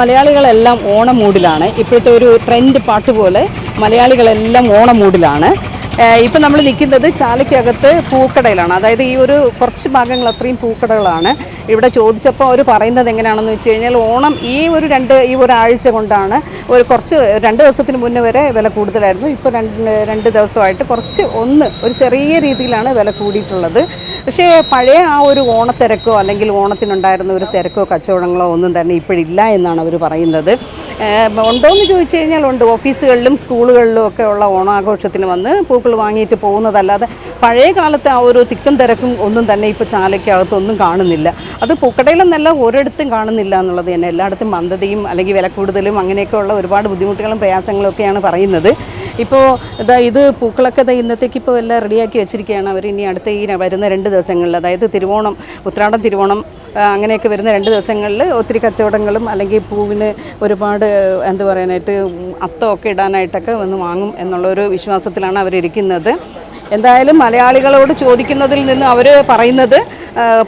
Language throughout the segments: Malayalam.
മലയാളികളെല്ലാം ഓണം മൂഡിലാണ്. ഇപ്പോഴത്തെ ഒരു ട്രെൻഡ് പാട്ട് പോലെ മലയാളികളെല്ലാം ഓണം മൂഡിലാണ്. ഇപ്പം നമ്മൾ നിൽക്കുന്നത് ചാലയ്ക്കകത്ത് പൂക്കടയിലാണ്. അതായത് ഈ ഒരു കുറച്ച് ഭാഗങ്ങൾ അത്രയും പൂക്കടകളാണ്. ഇവിടെ ചോദിച്ചപ്പോൾ അവർ പറയുന്നത് എങ്ങനെയാണെന്ന് വെച്ച് കഴിഞ്ഞാൽ ഓണം ഈ ഒരാഴ്ച കൊണ്ടാണ് ഒരു 2 ദിവസത്തിന് മുന്നേ വരെ വില കൂടുതലായിരുന്നു. ഇപ്പോൾ രണ്ട് ദിവസമായിട്ട് ഒരു ചെറിയ രീതിയിലാണ് വില കൂടിയിട്ടുള്ളത്. പക്ഷേ പഴയ ആ ഒരു ഓണത്തിരക്കോ അല്ലെങ്കിൽ ഓണത്തിനുണ്ടായിരുന്ന ഒരു തിരക്കോ കച്ചവടങ്ങളോ ഒന്നും തന്നെ ഇപ്പോഴില്ല എന്നാണ് അവർ പറയുന്നത്. ഉണ്ടോയെന്ന് ചോദിച്ചു കഴിഞ്ഞാൽ ഉണ്ട്. ഓഫീസുകളിലും സ്കൂളുകളിലും ഒക്കെ ഉള്ള ഓണാഘോഷത്തിന് വന്ന് പൂക്കൾ വാങ്ങിയിട്ട് പോകുന്നതല്ലാതെ പഴയ കാലത്തെ ആ ഒരു തിക്കും തിരക്കും ഒന്നും തന്നെ ഇപ്പോൾ ചാലയ്ക്കകത്തൊന്നും കാണുന്നില്ല. അത് പൂക്കടയിലെന്നല്ല ഒരിടത്തും കാണുന്നില്ല എന്നുള്ളത് തന്നെ. എല്ലായിടത്തും മന്ദതയും അല്ലെങ്കിൽ വില കൂടുതലും അങ്ങനെയൊക്കെയുള്ള ഒരുപാട് ബുദ്ധിമുട്ടുകളും പ്രയാസങ്ങളും ഒക്കെയാണ് പറയുന്നത്. ഇപ്പോൾ ഇത് പൂക്കളൊക്കെ ഇന്നത്തേക്ക് ഇപ്പോൾ എല്ലാം റെഡിയാക്കി വെച്ചിരിക്കുകയാണ് അവർ. ഇനി അടുത്ത ഈ വരുന്ന 2 ദിവസങ്ങളിൽ, അതായത് ഉത്രാടം തിരുവോണം അങ്ങനെയൊക്കെ വരുന്ന 2 ദിവസങ്ങളിൽ ഒത്തിരി കച്ചവടങ്ങളും അല്ലെങ്കിൽ പൂവിന് ഒരുപാട് എന്താ പറയാനായിട്ട് അത്തമൊക്കെ ഇടാനായിട്ടൊക്കെ വന്ന് വാങ്ങും എന്നുള്ളൊരു വിശ്വാസത്തിലാണ് അവരിരിക്കുന്നത്. എന്തായാലും മലയാളികളോട് ചോദിക്കുന്നതിൽ നിന്ന് അവർ പറയുന്നത്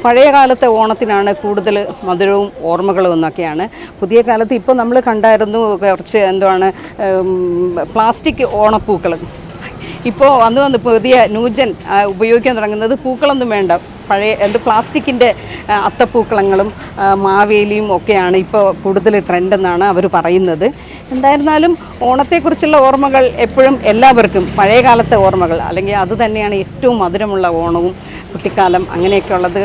പഴയ കാലത്തെ ഓണത്തിനാണ് കൂടുതൽ മധുരവും ഓർമ്മകളും എന്നൊക്കെയാണ്. പുതിയ കാലത്ത് ഇപ്പോൾ നമ്മൾ കണ്ടായിരുന്നു കുറച്ച് പ്ലാസ്റ്റിക് ഓണപ്പൂക്കൾ. ഇപ്പോൾ വന്ന് പുതിയ ന്യൂജൻ ഉപയോഗിക്കാൻ തുടങ്ങുന്നത് പൂക്കളൊന്നും വേണ്ട, പഴയ പ്ലാസ്റ്റിക്കിൻ്റെ അത്തപ്പൂക്കളങ്ങളും മാവേലിയും ഒക്കെയാണ് ഇപ്പോൾ കൂടുതൽ ട്രെൻഡെന്നാണ് അവർ പറയുന്നത്. എന്തായിരുന്നാലും ഓണത്തെക്കുറിച്ചുള്ള ഓർമ്മകൾ എപ്പോഴും എല്ലാവർക്കും പഴയ കാലത്തെ ഓർമ്മകൾ, അല്ലെങ്കിൽ അത് തന്നെയാണ് ഏറ്റവും മധുരമുള്ള ഓണവും കുട്ടിക്കാലം അങ്ങനെയൊക്കെ ഉള്ളത്.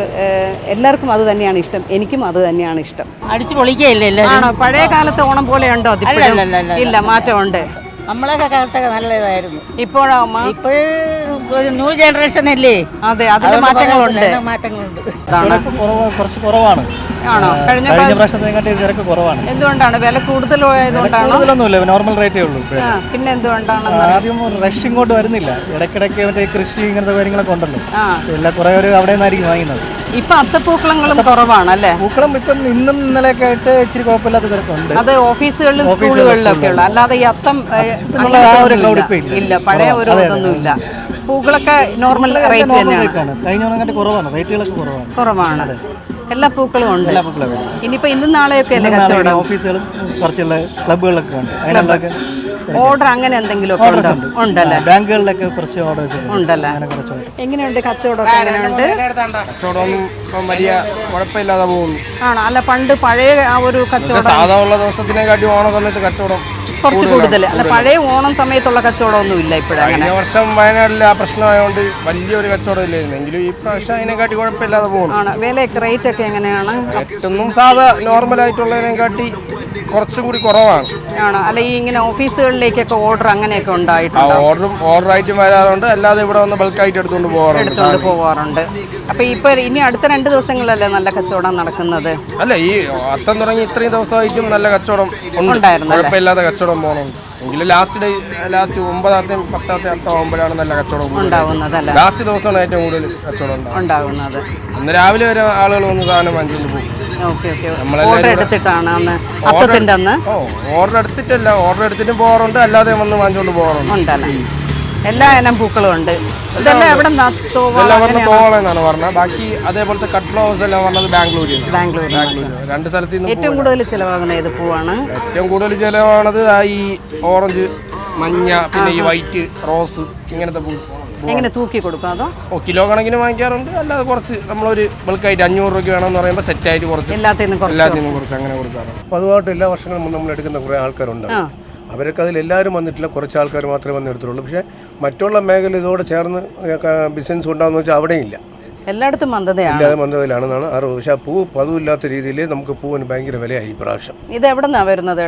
എല്ലാവർക്കും അത് തന്നെയാണ് ഇഷ്ടം. എനിക്കും അത് തന്നെയാണ് ഇഷ്ടം. അടിച്ചു പൊളിക്കുകയില്ല. ആണോ? പഴയ കാലത്തെ ഓണം പോലെ ഉണ്ടോ? ഇല്ല, മാറ്റമുണ്ട്. നമ്മളൊക്കെ കാലത്തൊക്കെ നല്ല ഇതായിരുന്നു. ഇപ്പോഴോ? ഇപ്പോഴും ന്യൂ ജനറേഷൻ അല്ലേ? അതെ, അതിന്റെ മാറ്റങ്ങളുണ്ട്. കുറച്ച് കുറവാണ്. ആണോ? കഴിഞ്ഞ പ്രാവശ്യത്തെക്കാട്ടി തിരക്ക് കുറവാണ്. എന്തുകൊണ്ടാണ്? വില കൂടുതലായതുകൊണ്ടാണോ? കൂടുതലൊന്നുമില്ല, നോർമൽ റേറ്റേ ഉള്ളൂ. പിന്നെ എന്തുകൊണ്ടാണ്? ആദ്യം റഷ് ഇങ്ങോട്ട് വരുന്നില്ല. ഇടയ്ക്കിടയ്ക്ക് മറ്റേ കൃഷി ഇങ്ങനത്തെ കാര്യങ്ങളൊക്കെ ഉണ്ടല്ലോ, എല്ലാം കുറെ പേര് അവിടെ നിന്നായിരിക്കും വാങ്ങുന്നത്. ഇപ്പൊ അത്തപ്പൂക്കളങ്ങളും കുറവാണ് അല്ലേ? പൂക്കളം ഇപ്പം ഇന്നും ഇന്നലെയൊക്കെ ആയിട്ട് ഇച്ചിരി കുഴപ്പമില്ലാത്ത തിരക്കുണ്ട്. അത് ഓഫീസുകളിലും സ്കൂളുകളിലും ഒക്കെ ഉള്ളു. അല്ലാതെ ഈ അത്തം ഇല്ല, പഴയ ഒരു ഇതൊന്നും ഇല്ല. പൂക്കളൊക്കെ നോർമൽ റേറ്റ് തന്നെയാണ്. കഴിഞ്ഞ ഓണം കുറവാണ്, റേറ്റുകളൊക്കെ കുറവാണ്. എല്ലാ പൂക്കളും ഉണ്ട്. ഇനിയിപ്പോ ഇന്നും നാളെയൊക്കെ അല്ലേ കച്ചവടം? ഓഫീസുകളും കുറച്ചുള്ള ക്ലബ്ബുകളൊക്കെ ഉണ്ട്. അതിനുള്ളൊക്കെ ഓർഡർ അങ്ങനെ എന്തെങ്കിലും ഉണ്ടല്ലേ? ബാങ്കുകളിലൊക്കെ കുറച്ച് ഓർഡേഴ്സ് ഉണ്ടല്ലേ? എങ്ങനെയുണ്ട് കച്ചവടം? എങ്ങനെയുണ്ട്? കച്ചവടം വലിയ കുഴപ്പമില്ലാതെ പോകുന്നു. ആണോ? അല്ല, പണ്ട് പഴയ ആ ഒരു കച്ചവടം സാധാരണ ദിവസത്തിനെക്കാട്ടി ഓണ സമയത്ത് കച്ചവടം കുറച്ച് കൂടുതൽ. അല്ല, പഴയ ഓണം സമയത്തുള്ള കച്ചവടം ഒന്നും ഇല്ല ഇപ്പോഴങ്ങനെ. കഴിഞ്ഞ വർഷം വയനാട്ടിൽ ആ പ്രശ്നമായതുകൊണ്ട് വലിയൊരു കച്ചവടം ഇല്ലായിരുന്നു. എങ്കിലും ഈ പ്രാവശ്യം അതിനെക്കാട്ടി കുഴപ്പമില്ലാതെ പോകുന്നു. ആണ്. വിലയൊക്കെ റേറ്റ് ഒക്കെ എങ്ങനെയാണ്? ഒന്നും സാധാ നോർമലായിട്ടുള്ളതിനെക്കാട്ടി കുറച്ചും കൂടി കുറവാണ്. ആണോ? അല്ല, ഈ ഇങ്ങനെ ഓഫീസുകളിലേക്കൊക്കെ ഓർഡർ അങ്ങനെയൊക്കെ ഉണ്ടായിട്ടുണ്ട്? ഓർഡർ ആയിട്ടും വരാറുണ്ട്, അല്ലാതെ ഇവിടെ വന്ന് ബൾക്കായിട്ട് എടുത്തുകൊണ്ട് പോകാറുണ്ട്. അപ്പൊ ഇപ്പൊ ഇനി അടുത്ത 2 ദിവസങ്ങളല്ലേ നല്ല കച്ചവടം നടക്കുന്നത്? അല്ല, ഈ അത്തം തുടങ്ങി ഇത്രയും ദിവസമായിട്ടും നല്ല കച്ചവടം ഉണ്ടായിരുന്നു, കുഴപ്പമില്ലാതെ കച്ചവടം പോകുന്നുണ്ട്. എങ്കിലും ലാസ്റ്റ് 9ാമത്തെ 10ാമത്തെ അത്തം ആകുമ്പോഴാണ് നല്ല കച്ചവടം ഉണ്ടാവുന്നത്. ലാസ്റ്റ് ദിവസമാണ് ഏറ്റവും കൂടുതൽ കച്ചവടം ഉണ്ടാകുന്നത്. അന്ന് രാവിലെ വരെ ആളുകൾ വന്ന് സാധനം വാങ്ങിച്ചുകൊണ്ട് പോകും. ഓർഡർ എടുത്തിട്ടാണ് ഓർഡർ എടുത്തിട്ടല്ല, ഓർഡർ എടുത്തിട്ടും പോകാറുണ്ട്, അല്ലാതെ വന്ന് വാങ്ങിച്ചുകൊണ്ട് പോകാറുണ്ട്. എല്ലാ ഇനം പൂക്കളും ഉണ്ട്. ഇതെല്ലാം എവിടെ തോളെന്നാണ് പറഞ്ഞത്. ബാക്കി അതേപോലത്തെ കട്ട് ഫ്ലവേഴ്സ് എല്ലാം പറഞ്ഞത് ബാംഗ്ലൂർ. 2 സ്ഥലത്ത് നിന്ന് ഏറ്റവും കൂടുതൽ ചിലവാകുന്ന ഏത് പൂവാണ്? ഏറ്റവും കൂടുതൽ ചിലവാണത് ഈ ഓറഞ്ച്, മഞ്ഞ, പിന്നെ ഈ വൈറ്റ്, റോസ് ഇങ്ങനത്തെ പൂ. എങ്ങനെ തൂക്കി കൊടുക്കും? അതോ കിലോ കണക്കിന് വാങ്ങിക്കാറുണ്ട്, അല്ലാതെ കുറച്ച് നമ്മളൊരു ബൾക്കായിട്ട് 500 രൂപയ്ക്ക് വേണമെന്ന് പറയുമ്പോൾ സെറ്റായിട്ട് കുറച്ച് എല്ലാത്തിനും കുറച്ച് അങ്ങനെ കൊടുക്കാറുണ്ട്. പതിവായിട്ട് എല്ലാ വർഷങ്ങളും നമ്മൾ എടുക്കുന്ന കുറേ ആൾക്കാരുണ്ട്. അവരൊക്കെ അതിലെല്ലാവരും വന്നിട്ടില്ല, കുറച്ച് ആൾക്കാർ മാത്രമേ വന്ന് എടുത്തുള്ളൂ. പക്ഷേ മറ്റുള്ള മേഖല ഇതോടെ ചേർന്ന് ബിസിനസ് ഉണ്ടാകുന്ന വെച്ചാൽ അവിടെയില്ല. എല്ലായിടത്തും മന്ദതയിലാണെന്നാണ് അറിവ്. പക്ഷേ പൂ പതിവില്ലാത്ത രീതിയിൽ നമുക്ക് പൂവിന് ഭയങ്കര വിലയായി ഈ പ്രാവശ്യം. ഇത് എവിടെന്നാ വരുന്നത്?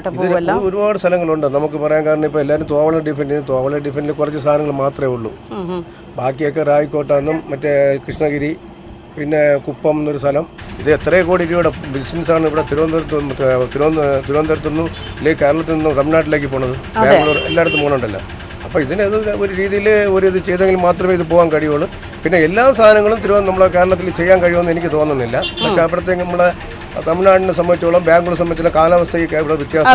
ഒരുപാട് സ്ഥലങ്ങളുണ്ട് നമുക്ക് പറയാൻ. കാരണം ഇപ്പോൾ എല്ലാവരും തോവള ഡിഫൻഡിൽ കുറച്ച് സാധനങ്ങൾ മാത്രമേ ഉള്ളൂ. ബാക്കിയൊക്കെ റായിക്കോട്ടാന്നും മറ്റേ കൃഷ്ണഗിരി, പിന്നെ കുപ്പം എന്നൊരു സ്ഥലം. ഇത് എത്രയോ കോടി രൂപയുടെ ബിസിനസ്സാണ് ഇവിടെ തിരുവനന്തപുരത്തു നിന്നും അല്ലെങ്കിൽ കേരളത്തിൽ നിന്നും തമിഴ്നാട്ടിലേക്ക് പോണത്, ബാംഗ്ലൂർ എല്ലായിടത്തും പോകുന്നുണ്ടല്ലോ. അപ്പോൾ ഇതിനത് ഒരു രീതിയിൽ ഇത് ചെയ്തെങ്കിൽ മാത്രമേ ഇത് പോകാൻ കഴിയുള്ളൂ. പിന്നെ എല്ലാ സാധനങ്ങളും നമ്മളെ കേരളത്തിൽ ചെയ്യാൻ കഴിയുമെന്ന് എനിക്ക് തോന്നുന്നില്ല. പക്ഷേ അപ്പോഴത്തേക്ക് നമ്മളെ തമിഴ്നാടിനെ സംബന്ധിച്ചോളം ബാംഗ്ലൂർ സംബന്ധിച്ചുള്ള കാലാവസ്ഥയ്ക്ക് ഇവിടെ വ്യത്യാസം.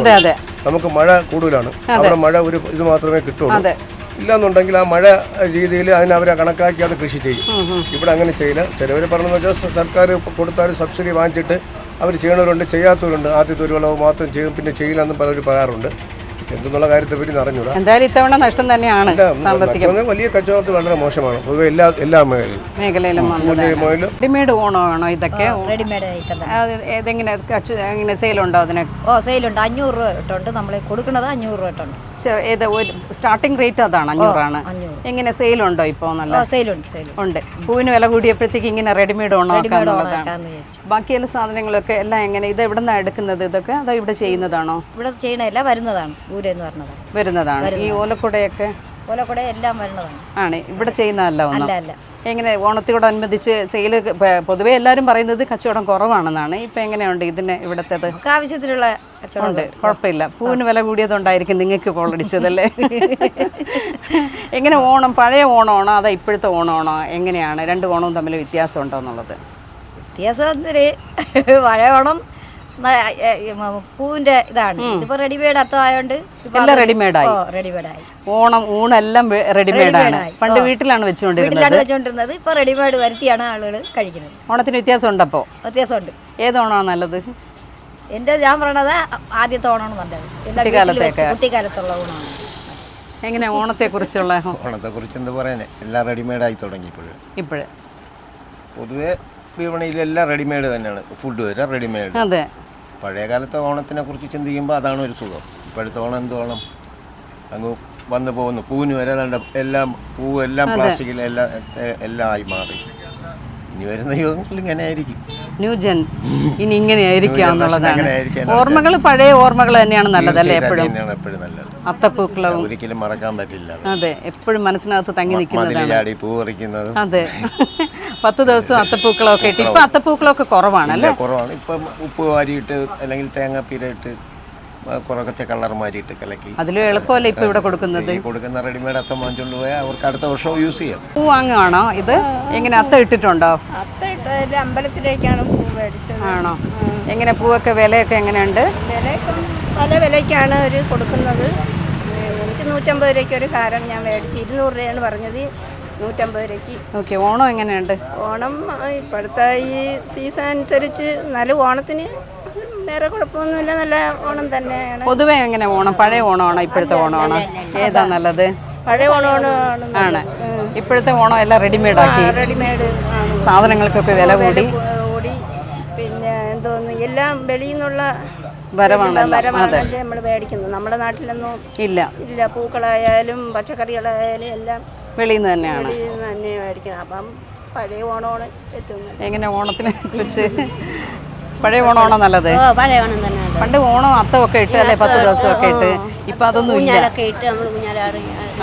നമുക്ക് മഴ കൂടുതലാണ്, അവിടെ മഴ ഇത് മാത്രമേ കിട്ടുള്ളൂ. ഇല്ലാന്നുണ്ടെങ്കിൽ ആ മഴ രീതിയിൽ അവരെ കണക്കാക്കി അത് കൃഷി ചെയ്യും. ഇവിടെ അങ്ങനെ ചെയ്യില്ല. ചിലവർ പറഞ്ഞതെന്ന് വെച്ചാൽ സർക്കാർ കൊടുത്താൽ സബ്സിഡി വാങ്ങിച്ചിട്ട് അവർ ചെയ്യണവരുണ്ട്, ചെയ്യാത്തവരുണ്ട്. ആദ്യത്തെ ഒരു വിളവ് മാത്രം ചെയ്യും, പിന്നെ ചെയ്യില്ലെന്നും പലരും പറയാറുണ്ട്. എന്തെന്നുള്ള കാര്യത്തെ പറ്റി അറിഞ്ഞൂടാ. എന്തായാലും ഇത്തവണ നഷ്ടം തന്നെയാണ്. വലിയ കച്ചവടത്തിൽ വളരെ മോശമാണ് പൊതുവെ എല്ലാ മേഖലയിലും. റെഡിമെയ്ഡ് ഓണമാണോ ഇതൊക്കെ? റെഡിമെയ്ഡ് എങ്ങനെ സെയിലുണ്ടോ അതിന്? സെയിലുണ്ട്. 500 രൂപ ഇട്ടുണ്ട്. നമ്മൾ കൊടുക്കുന്നത് 500 രൂപ ഇട്ടുണ്ട്. സ്റ്റാർട്ടിംഗ് റേറ്റ് അതാണ്, 500 ആണ്. എങ്ങനെ സെയിലുണ്ടോ ഇപ്പോൾ? നല്ല സെയിലുണ്ട്. ഉണ്ട്. പൂവിന് വില കൂടിയപ്പോഴത്തേക്ക് ഇങ്ങനെ റെഡിമെയ്ഡ് ഓണം ആക്കാന്നുള്ളതാണ്. ബാക്കി എല്ലാ സാധനങ്ങളൊക്കെ എല്ലാം എങ്ങനെ ഇത് എവിടെ നിന്നാണ് എടുക്കുന്നത്? ഇതൊക്കെ അതോ ഇവിടെ ചെയ്യുന്നതാണോ? ഇവിടെ ചെയ്യണല്ല, വരുന്നതാണ്. വരുന്നതാണ്. ഈ ഓലക്കുടയൊക്കെ എല്ലാം വരുന്നതാണ്. ആണ് ഇവിടെ ചെയ്യുന്നതല്ല ഒന്നും. അല്ല. എങ്ങനെ ഓണത്തോടനുബന്ധിച്ച് സെയില് പൊതുവെ എല്ലാവരും പറയുന്നത് കച്ചവടം കുറവാണെന്നാണ്. ഇപ്പൊ എങ്ങനെയുണ്ട് ഇതിന് ഇവിടത്തേത്? ആവശ്യത്തിനുള്ള ഉണ്ട്, കുഴപ്പമില്ല. പൂവിന് വില കൂടിയതുകൊണ്ടായിരിക്കും നിങ്ങൾക്ക് പോളടിച്ചതല്ലേ? എങ്ങനെ ഓണം പഴയ ഓണമാണോ അതോ ഇപ്പോഴത്തെ ഓണമാണോ? എങ്ങനെയാണ് രണ്ട് ഓണവും തമ്മിൽ വ്യത്യാസം ഉണ്ടോ എന്നുള്ളത്? വ്യത്യാസം പഴയ ഓണം പൂവിന്റെ ഇതാണ്. ഇതിപ്പോ റെഡിമെയ്ഡ് അത്തമായോണ്ട് എല്ലാം റെഡിമെയ്ഡായി. ഓണം ഊണെല്ലാം റെഡിമെയ്ഡാണ്. പണ്ട് വീട്ടിലാണ് വെച്ചുകൊണ്ടിരുന്നത്. ഇപ്പൊ റെഡിമെയ്ഡ് വരുത്തിയാണ് ആളുകൾ കഴിക്കുന്നത്. ഓണത്തിന് വ്യത്യാസം ഉണ്ടപ്പോ? വ്യത്യാസമുണ്ട്. ഏതോണമാണ് നല്ലത്? ഞാൻ പറയണത് ആദ്യത്തെ ഓണമാണ് നല്ലത്. കുട്ടിക്കാലത്തുള്ള ഓണമാണ്. എങ്ങനെ ഓണത്തെ കുറിച്ചുള്ള? ഓണത്തെക്കുറിച്ച് എന്താ പറയാനേ, എല്ലാം റെഡിമെയ്ഡായി തുടങ്ങി ഇപ്പോഴേ. പൊതുവെ വിപണിയിലെല്ലാം റെഡിമെയ്ഡ് തന്നെയാണ്. ഫുഡ് വരെ റെഡിമെയ്ഡ്. അതെ. പഴയ കാലത്തെ ഓണത്തിനെ കുറിച്ച് ചിന്തിക്കുമ്പോൾ അതാണ് ഒരു സുഖം. ഇപ്പോഴത്തെ ഓണം എന്ത് ഓണം, അങ്ങ് വന്നു പോകുന്നു. പൂവിന് വരെ എല്ലാം പൂവെല്ലാം പ്ലാസ്റ്റിക്കിൽ എല്ലാം ആയി മാറി. ഇനി വരുന്ന യുഗങ്ങളിൽ ഇങ്ങനെ ആയിരിക്കും. ന്യൂജൻ ഇനി ഇങ്ങനെയായിരിക്കാം എന്നുള്ളതാണ്. ഓർമ്മകൾ പഴയ ഓർമ്മകൾ തന്നെയാണ് നല്ലതല്ലേ? എപ്പോഴും നല്ലത്. അത്തപ്പൂക്കളവും ഒരിക്കലും മറക്കാൻ പറ്റില്ല. അതെ, എപ്പോഴും മനസ്സിനകത്ത് തങ്ങി നിൽക്കുന്നതാണ്. പൂ പറിക്കുന്നത്. അതെ, 10 ദിവസം അത്തപ്പൂക്കളമൊക്കെ ഇട്ട്. ഇപ്പൊ അത്തപ്പൂക്കളമൊക്കെ കുറവാണല്ലേ? കുറവാണ്. ഇപ്പം ഉപ്പ് വാരിയിട്ട് അല്ലെങ്കിൽ തേങ്ങാപ്പീരയിട്ട് കുറച്ച് കളർ മാരിയിട്ട് കലക്കി. അതിലും എളുപ്പമല്ലേ ഇപ്പൊ ഇവിടെ കൊടുക്കുന്നത്? കൊടുക്കുന്ന റെഡിമെയ്ഡ് അത്തം വാങ്ങിച്ചുകൊണ്ട് പോയാൽ അവർക്ക് അടുത്ത വർഷവും യൂസ് ചെയ്യാം. പൂ വാങ്ങുകയാണോ? ഇത് എങ്ങനെ അത്തം ഇട്ടിട്ടുണ്ടോ? അമ്പലത്തിലേക്കാണ് പൂ മേടിച്ചത്. ആണോ? എങ്ങനെ പൂവൊക്കെ വിലയൊക്കെ എങ്ങനെയുണ്ട്? പല വിലയ്ക്കാണ് അവർ കൊടുക്കുന്നത്. എനിക്ക് 150 രൂപയ്ക്ക് ഒരു ഹാരം ഞാൻ മേടിച്ചു. 200 രൂപയാണ് പറഞ്ഞത്, 150 രൂപയ്ക്ക്. ഓക്കെ. ഓണം എങ്ങനെയുണ്ട്? ഓണം ഇപ്പോഴത്തെ ഈ സീസൺ അനുസരിച്ച് നല്ല ഓണത്തിന് വേറെ കുഴപ്പമൊന്നുമില്ല, നല്ല ഓണം തന്നെയാണ്. പൊതുവെ എങ്ങനെ ഓണം? പഴയ ഓണമാണോ ഇപ്പോഴത്തെ ഓണമാണോ? ഏതാ നല്ലത്? പഴയ ഓണമാണ്. ഇപ്പോഴത്തെ ഓണം എല്ലാം റെഡിമെയ്ഡ് ആക്കി. റെഡിമെയ്ഡ് സാധനങ്ങൾക്കൊക്കെ വില കൂടി. പിന്നെ എന്തോന്ന് എല്ലാം വെളിയിൽ നിന്നുള്ള വരവാണല്ലേ നമ്മൾ മേടിക്കുന്നത്. നമ്മുടെ നാട്ടിലൊന്നും ഇല്ല. പൂക്കളായാലും പച്ചക്കറികളായാലും എല്ലാം വെളിയിൽ നിന്ന് തന്നെയാണ് മേടിക്കുന്നത്. അപ്പം പഴയ ഓണമാണ് ഏറ്റവും. എങ്ങനെ ഓണത്തിനെ കുറിച്ച്? പഴയ ഓണമാണോ നല്ലത്? പഴയ ഓണം തന്നെ. പണ്ട് ഓണം അത്തമൊക്കെ ഇട്ട് അല്ലേ, 10 ദിവസമൊക്കെ ഇട്ട്. ഇപ്പൊ അതൊന്നും ഇല്ല.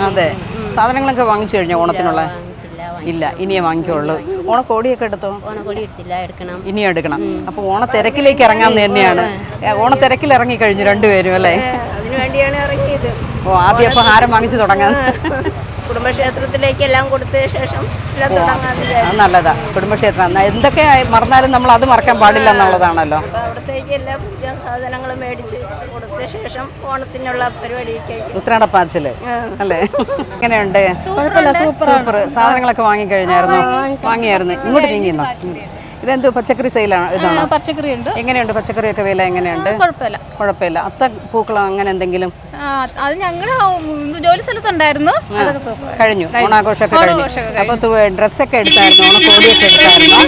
അതെ. സാധനങ്ങളൊക്കെ വാങ്ങിച്ചു കഴിഞ്ഞോ ഓണത്തിനുള്ള? ഇല്ല, ഇനിയേ വാങ്ങിക്കുള്ളൂ. ഓണക്കോടിയൊക്കെ എടുത്തോ? ഇനിയും എടുക്കണം. അപ്പൊ ഓണത്തിരക്കിലേക്ക് ഇറങ്ങാൻ തന്നെയാണ്. ഓണത്തിരക്കിൽ ഇറങ്ങി കഴിഞ്ഞു രണ്ടുപേരും അല്ലേ? അതിനുവേണ്ടിയാണ് ഇറങ്ങിയത്. ആദ്യം അപ്പൊ ഹാരം വാങ്ങിച്ചു തുടങ്ങാൻ. കുടുംബക്ഷേത്രത്തിലേക്ക് എല്ലാം കൊടുത്ത ശേഷം നല്ലതാ. കുടുംബക്ഷേത്രം എന്തൊക്കെ മറന്നാലും നമ്മൾ അത് മറക്കാൻ പാടില്ല എന്നുള്ളതാണല്ലോ. അവിടത്തേക്ക് എല്ലാ പൂജ സാധനങ്ങളും മേടിച്ച് കൊടുത്ത ശേഷം ഓണത്തിനുള്ള പരിപാടിയൊക്കെ. ഉത്രാടപ്പാച്ചില് അല്ലേ? എങ്ങനെയുണ്ട്? സൂപ്പർ. സാധനങ്ങളൊക്കെ വാങ്ങിയായിരുന്നു. ഇങ്ങോട്ട് നീങ്ങിന്നോ? ഇതെന്തോ പച്ചക്കറി സെയിലാണ്? ഇതാണോ? പച്ചക്കറി ഉണ്ട്. എങ്ങനെയുണ്ട് പച്ചക്കറിയൊക്കെ വില? എങ്ങനെയുണ്ട്? കുഴപ്പമില്ല. അത്ത പൂക്കളോ അങ്ങനെ എന്തെങ്കിലും? അത് ഞങ്ങളുടെ ജോലി സ്ഥലത്തുണ്ടായിരുന്നു. കഴിഞ്ഞു. ഓണാഘോഷമൊക്കെ കഴിഞ്ഞു. അപ്പൊ ഡ്രസ്സൊക്കെ എടുത്തായിരുന്നു? ഓണക്കോടിയൊക്കെ എടുത്തായിരുന്നു?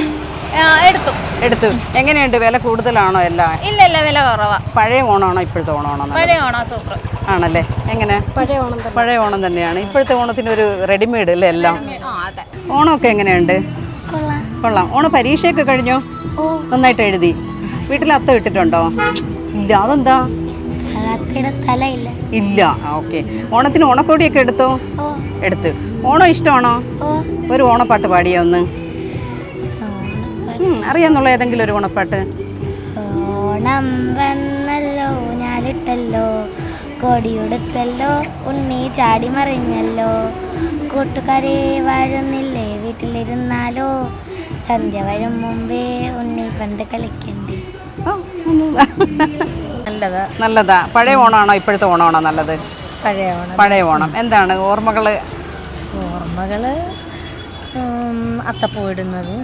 എടുത്തു. എങ്ങനെയുണ്ട്? വില കൂടുതലാണോ? എല്ലാം ഇല്ല, വില കുറവാ. പഴയ ഓണമാണോ ഇപ്പോഴത്തെ ഓണമാണോ? പഴയ ഓണം സൂപ്പർ ആണല്ലേ? എങ്ങനെ? പഴയ ഓണം തന്നെയാണ്. ഇപ്പോഴത്തെ ഓണത്തിന് ഒരു റെഡിമെയ്ഡ് അല്ലേ എല്ലാം? ഓണമൊക്കെ എങ്ങനെയുണ്ട്? കൊള്ളാം. ഓണ പരീക്ഷയൊക്കെ കഴിഞ്ഞോ? നന്നായിട്ട് എഴുതി. വീട്ടിൽ അത്തം ഇട്ടിട്ടുണ്ടോ? ഇല്ല. അതെന്താ? ഇല്ല. ഓക്കെ. ഓണത്തിന് ഓണക്കോടിയൊക്കെ എടുത്തോ? എടുത്ത്. ഓണം ഇഷ്ടമാണോ? ഒരു ഓണപ്പാട്ട് പാടിയോ ഒന്ന്? അറിയാന്നുള്ള ഏതെങ്കിലും ഒരു ഓണപ്പാട്ട്? ഓണം വന്നല്ലോ, ഞാലിട്ടല്ലോ, കൊടിയെടുത്തല്ലോ, ഉണ്ണി ചാടി മറിഞ്ഞല്ലോ, കൂട്ടുകാരെ വരുന്നില്ലേ വീട്ടിലിരുന്നാലോ, സന്ധ്യ വരും മുമ്പേ ഉണ്ണി പണ്ട് കളിക്കണ്ടേ. നല്ലതാ. പഴയ ഓണമാണോ ഇപ്പോഴത്തെ ഓണമാണോ നല്ലത്? പഴയ ഓണം. എന്താണ് ഓർമ്മകള്? അത്തപ്പൂ ഇടുന്നതും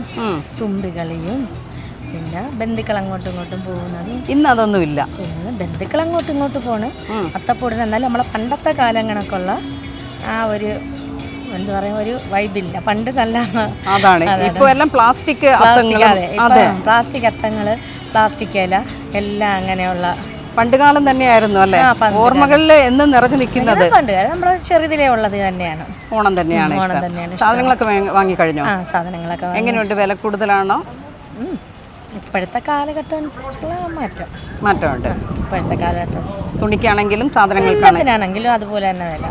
തുമ്പികളിയും പിന്നെ ബന്ധുക്കൾ അങ്ങോട്ടും ഇങ്ങോട്ടും പോകുന്നത്. ഇന്ന് അതൊന്നും ഇല്ല. ഇന്ന് ബന്ധുക്കൾ അങ്ങോട്ടും ഇങ്ങോട്ടും പോണ് അത്തപ്പൂടിന്. എന്നാലും നമ്മളെ പണ്ടത്തെ കാലം കണക്കുള്ള ആ ഒരു എന്താ പറയുക ഒരു വൈബില്ല. പണ്ട് നല്ല അതാണ്. ഇപ്പോൾ എല്ലാം പ്ലാസ്റ്റിക് പ്ലാസ്റ്റിക് അത്തങ്ങള്, പ്ലാസ്റ്റിക് ഇല എല്ലാം അങ്ങനെയുള്ള പണ്ടുകാലം തന്നെയായിരുന്നു അല്ലേ? ഓർമ്മകളിൽ എന്നും നിറഞ്ഞു നിൽക്കുന്നത് പണ്ടുകാലം നമ്മുടെ ചെറുതിലേ ഉള്ളത് തന്നെയാണ്. ഓണം തന്നെയാണ്. സാധനങ്ങളൊക്കെ വാങ്ങിക്കഴിഞ്ഞോ? സാധനങ്ങളൊക്കെ എങ്ങനെയുണ്ട്? വില കൂടുതലാണോ? ഇപ്പോഴത്തെ കാലഘട്ടം അനുസരിച്ചുള്ള മാറ്റമുണ്ട്. ഇപ്പോഴത്തെ കാലഘട്ടം തുണിക്കാണെങ്കിലും സാധനങ്ങൾക്കാണെങ്കിലും അതുപോലെ തന്നെ വില.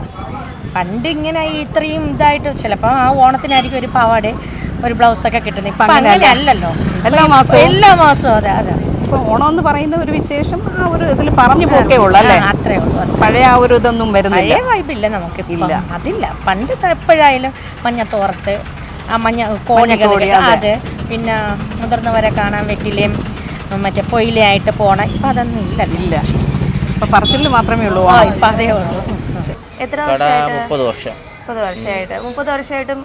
പണ്ട് ഇങ്ങനെ ഇത്രയും ഇതായിട്ട് ചിലപ്പോൾ ആ ഓണത്തിനായിരിക്കും ഒരു പാവാടെ ഒരു ബ്ലൗസൊക്കെ കിട്ടുന്നത്. ഇപ്പം അങ്ങനെ അല്ലല്ലോ, എല്ലാ മാസവും. അതെ. ഇപ്പോൾ ഓണം എന്ന് പറയുന്ന ഒരു വിശേഷം ആ ഒരു ഇതിൽ പറഞ്ഞു പോക്കേ ഉള്ളൂ അല്ലേ? അത്രേ ഉള്ളൂ. പഴയ ആ ഒരു ഇതൊന്നും വരുന്നില്ല. പഴയ വൈബില്ല നമുക്ക്. ഇല്ല, അതില്ല. പണ്ട് എപ്പോഴായാലും മഞ്ഞത്തോർത്ത് ആ മഞ്ഞ കോണികൾ, അത് പിന്നെ മുതിർന്നവരെ കാണാൻ വെറ്റിലയും മറ്റേ പൊയിലയായിട്ട് പോണ. ഇപ്പം അതൊന്നും ഇല്ല. ഇപ്പം പറച്ചിൽ മാത്രമേ ഉള്ളൂ. ഇപ്പം അതേ ഉള്ളൂ. എത്ര വർഷമായിട്ട്? 30 വർഷം. 30 വർഷമായിട്ടും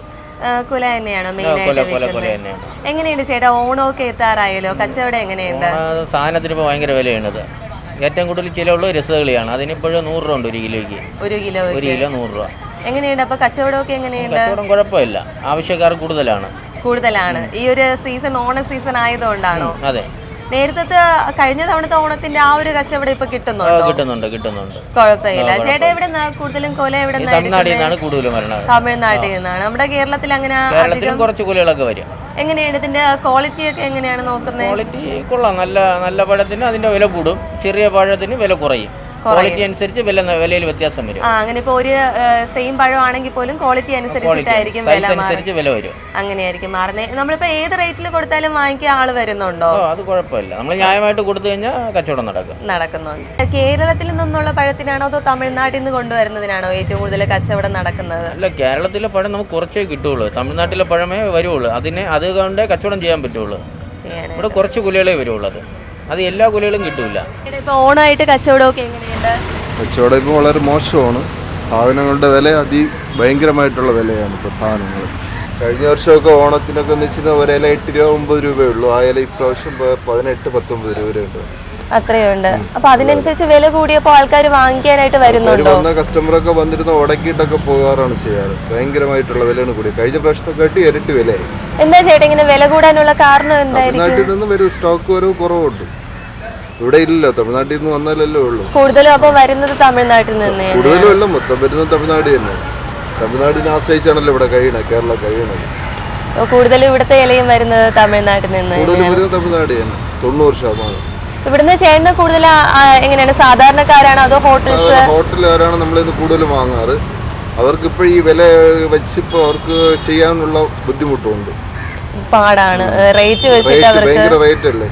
കുല തന്നെയാണോ മെയിനായിട്ട്? എങ്ങനെയുണ്ട് ചേട്ടാ ഓണമൊക്കെ എത്താറായല്ലോ, കച്ചവടം എങ്ങനെയുണ്ട്? സാധനത്തിന് ഇപ്പോൾ ഭയങ്കര വിലയാണിത്. ഏറ്റവും കൂടുതൽ ചിലവുള്ള രസകളിയാണ്. അതിനിപ്പോഴും 100 രൂപ ഉണ്ട് 1 കിലോയ്ക്ക്. 1 കിലോ 100 രൂപ. എങ്ങനെയുണ്ട് അപ്പൊ കച്ചവടമൊക്കെ? എങ്ങനെയുണ്ട്? കച്ചവടം കുഴപ്പമില്ല, ആവശ്യക്കാർ കൂടുതലാണ്. ഈ ഒരു സീസൺ ഓണ സീസൺ ആയതുകൊണ്ടാണോ? അതെ. നേരത്തെ കഴിഞ്ഞ തവണത്തെ ഓണത്തിന്റെ ആ ഒരു കച്ചവടം ഇപ്പൊ കിട്ടുന്നുണ്ടോ? കിട്ടുന്നുണ്ട്. കുഴപ്പമില്ല. ചേട്ടാ എവിടെ കൂടുതലും കൊല എവിടെ? തമിഴ്നാട്ടിൽ നിന്നാണ് കൂടുതലും വരുന്നത്. തമിഴ്നാട്ടിൽ നിന്നാണ്. നമ്മുടെ കേരളത്തിൽ അങ്ങനെ കുറച്ച് കൊലകളൊക്കെ വരും. എങ്ങനെയാണ് ഇതിന്റെ ക്വാളിറ്റി ഒക്കെ എങ്ങനെയാണ് നോക്കുന്നത്? ക്വാളിറ്റി കൊള്ളാം. നല്ല പഴത്തിന് അതിന്റെ വില കൂടും, ചെറിയ പഴത്തിന് വില കുറയും. ക്വാളിറ്റി അനുസരിച്ച് വിലയിൽ വ്യത്യാസം വരും. അങ്ങനെ ഇപ്പൊ ഒരു സെയിം പഴമാണെങ്കിൽ പോലും ക്വാളിറ്റി അനുസരിച്ചിട്ടായിരിക്കും വില വരും. അങ്ങനെയായിരിക്കും മാറുന്നത്. നമ്മളിപ്പോ ഏത് റേറ്റിൽ കൊടുത്താലും വാങ്ങിക്കാൻ ആള് വരുന്നുണ്ടോ? അത് കുഴപ്പമില്ല. നമ്മൾ ന്യായമായിട്ട് കൊടുത്തു കഴിഞ്ഞാൽ കച്ചവടം നടക്കുന്നുണ്ട്. കേരളത്തിൽ നിന്നുള്ള പഴത്തിനാണോ അതോ തമിഴ്നാട്ടിൽ നിന്ന് കൊണ്ടുവരുന്നതിനാണോ ഏറ്റവും കൂടുതൽ കച്ചവടം നടക്കുന്നത്? അല്ല, കേരളത്തിലെ പഴം നമുക്ക് കുറച്ചേ കിട്ടുള്ളൂ. തമിഴ്നാട്ടിലെ പഴമേ വരുള്ളൂ. അതുകൊണ്ട് കച്ചവടം ചെയ്യാൻ പറ്റുള്ളൂ. ഇവിടെ കുറച്ച് കുലകളെ വരുള്ളൂ. അത് എല്ലാ കുലകളും കിട്ടൂല. ഇപ്പൊ ഓണമായിട്ട് കച്ചവടമൊക്കെ എങ്ങനെയുണ്ട്? കച്ചവടം ഇപ്പോൾ വളരെ മോശമാണ്. സാധനങ്ങളുടെ വില ഭയങ്കരമായിട്ടുള്ള വിലയാണ് ഇപ്പോൾ സാധനങ്ങൾ. കഴിഞ്ഞ വർഷമൊക്കെ ഓണത്തിനൊക്കെ എന്ന് വെച്ചാൽ ഒരില 8 രൂപ 9 രൂപയുള്ളൂ. ആ ഇല ഇപ്രാവശ്യം 18-19 രൂപ വരെ ഉണ്ട്. അത്രയുണ്ട്. അപ്പൊ അതിനനുസരിച്ച് വില കൂടിയപ്പോൾ ആൾക്കാർ വാങ്ങിക്കാനായിട്ട് വരുന്നുണ്ടോ? കസ്റ്റമറൊക്കെ വന്നിരുന്ന ഉടക്കിയിട്ടൊക്കെ പോകാറാണ് ചെയ്യാറ്. ഭയങ്കരമായിട്ടുള്ള വിലയാണ് കൂടി. കഴിഞ്ഞ പ്രാവശ്യത്തെക്കാട്ടി ഇരട്ടി വിലയായി. എന്താ ചേട്ടാ ഇങ്ങനെ വില കൂടാനുള്ള കാരണം എന്തായിരിക്കും? തമിഴ്നാട്ടിൽ നിന്ന് വരും സ്റ്റോക്ക് വരവ് കുറവുണ്ട്. ഇവിടെ ഇല്ലല്ലോ, തമിഴ്നാട്ടിൽ നിന്ന് വന്നാലല്ലേ ഉള്ളൂ. കൂടുതലും അപ്പൊ വരുന്നത് തമിഴ്നാട്ടിൽ നിന്ന്? കൂടുതലും അല്ല, മൊത്തം വരുന്നത് തമിഴ്നാട് തന്നെ. തമിഴ്നാടിനെ ആശ്രയിച്ചാണല്ലോ ഇവിടെ കഴിയണത്, കേരളം കഴിയണത്. കൂടുതലും ഇവിടുത്തെ ഇലയും വരുന്നത് തമിഴ്നാട്ടിൽ നിന്ന്? കൂടുതലും വരുന്നത് തമിഴ്നാട് തന്നെ, 90%. ഇവിടുന്ന് ചേട്ടന് കൂടുതൽ എങ്ങനെയാണ്, സാധാരണക്കാരാണോ അതോ ഹോട്ടലുകാരാണ് നമ്മളിന്ന് കൂടുതൽ വാങ്ങാറ്. അവർക്ക് ഇപ്പോൾ ഈ വില വെച്ചിപ്പോൾ അവർക്ക് ചെയ്യാനുള്ള ബുദ്ധിമുട്ടുണ്ട്, പാടാണ്. റേറ്റ് വെച്ചിട്ട് ഭയങ്കര റേറ്റ് അല്ലേ,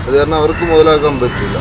അത് കാരണം അവർക്ക് മുതലാക്കാൻ പറ്റില്ല.